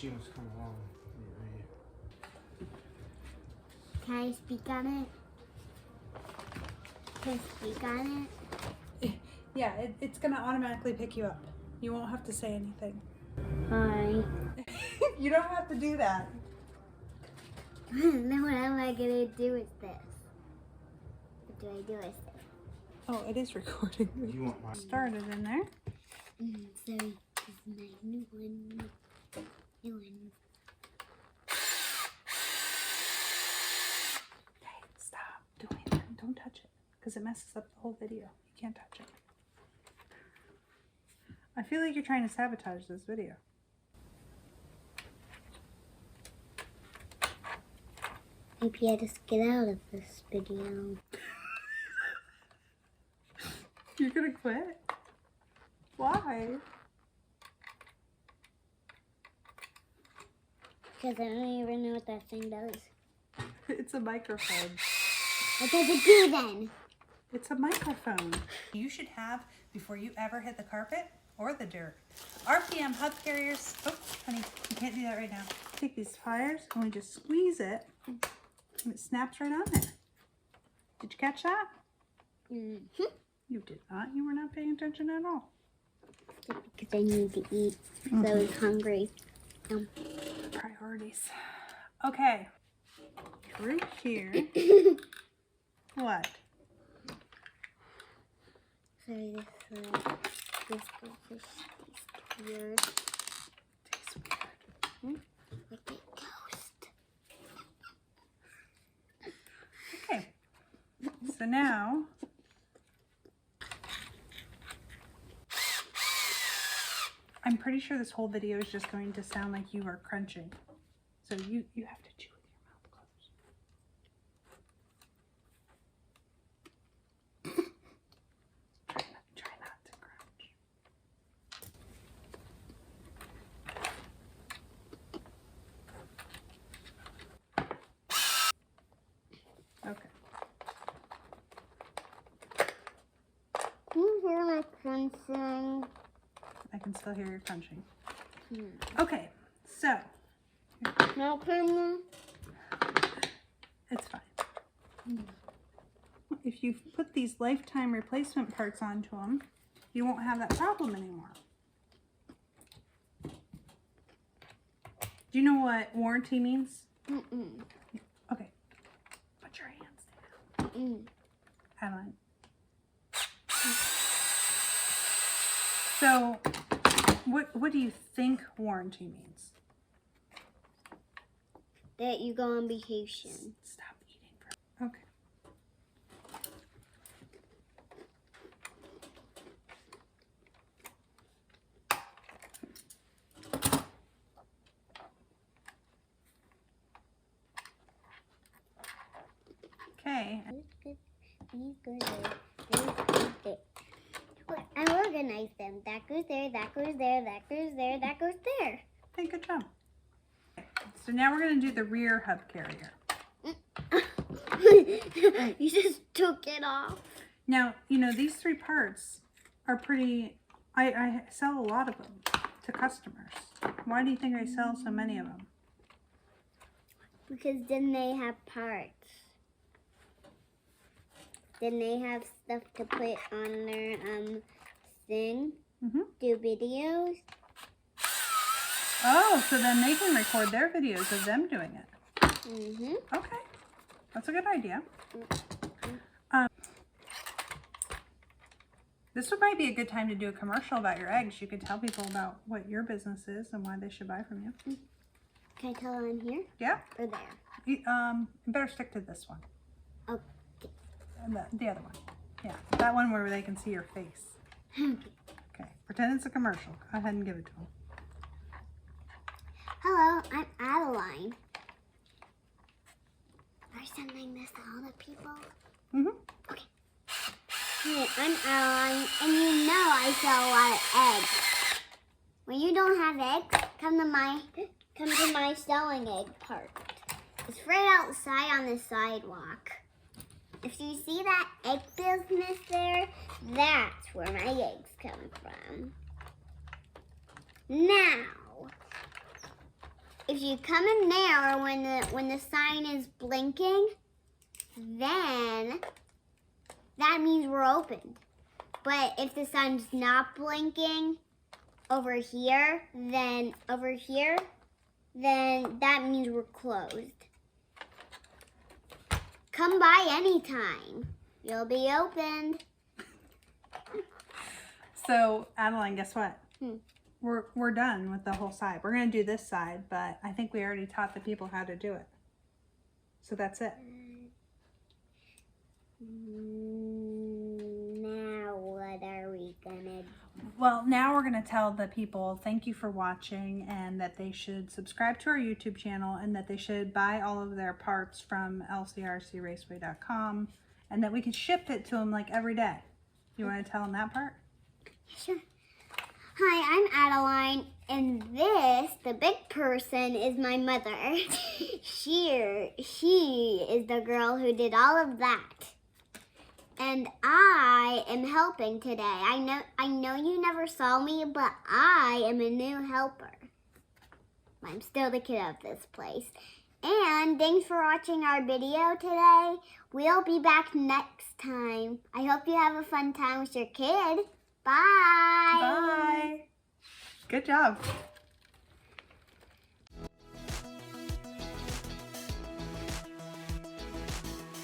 she wants to come along. Can I speak on it? Can I speak on it? Yeah, it's gonna automatically pick you up. You won't have to say anything. Hi. You don't have to do that. Then what am I gonna do with this? What do I do with this? Oh, it is recording. You want mine? Started in there. So this is my new one. New one. Hey, stop doing that. Don't touch it, because it messes up the whole video. You can't touch it. I feel like you're trying to sabotage this video. Maybe I just get out of this video. You're gonna quit? Why? Because I don't even know what that thing does. It's a microphone. What does it do then? It's a microphone. You should have before you ever hit the carpet or the dirt. RPM hub carriers. Oh, honey, you can't do that right now. Take these pliers and we just squeeze it and it snaps right on there. Did you catch that? Mm-hmm. You did not. You were not paying attention at all. Because I need to eat. So I was hungry. Priorities. Okay. Through here. What? So this goes these weird. Tastes weird. Like a ghost. Okay. So now I'm pretty sure this whole video is just going to sound like you are crunching. So you have to chew with your mouth closed. Try not to crunch. Okay. Can you hear my crunching? I can still hear your crunching. Okay, so No crunching? it's fine. If you put these lifetime replacement parts onto them, you won't have that problem anymore. Do you know what warranty means? Okay, put your hands down. Adeline. So, what do you think warranty means? That you go on vacation. Stop eating. Okay. Okay. I organized them. That goes there, that goes there, that goes there, that goes there. Okay, good job. Okay, so now we're going to do the rear hub carrier. You just took it off. Now, you know, these three parts are pretty, I sell a lot of them to customers. Why do you think I sell so many of them? Because then they have parts. Then they have stuff to put on their thing. Do videos. Oh, so then they can record their videos of them doing it. Okay, that's a good idea. This might be a good time to do a commercial about your eggs. You could tell people about what your business is and why they should buy from you. Can I tell them here? Yeah. Or there? You better stick to this one. Okay. And the other one. Yeah, that one where they can see your face. Okay, pretend it's a commercial. Go ahead and give it to them. Hello, I'm Adeline. Are you sending this to all the people? Okay. Hey, I'm Adeline, and you know I sell a lot of eggs. When you don't have eggs, come to my selling egg part. It's right outside on the sidewalk. If you see that egg business there, that's where my eggs come from. Now, if you come in there when the sign is blinking, then that means we're open. But if the sign's not blinking over here, then that means we're closed. Come by anytime. You'll be opened. So, Adeline, guess what? We're done with the whole side. We're going to do this side, but I think we already taught the people how to do it. So that's it. Now what are we going to do? Well, now we're going to tell the people thank you for watching and that they should subscribe to our YouTube channel and that they should buy all of their parts from LCRCRaceway.com and that we can ship it to them like every day. You want to tell them that part? Sure. Hi, I'm Adeline, and this, the big person, is my mother. She is the girl who did all of that. And I am helping today. I know you never saw me, but I am a new helper. I'm still the kid of this place. And thanks for watching our video today. We'll be back next time. I hope you have a fun time with your kid. Bye. Bye. Good job.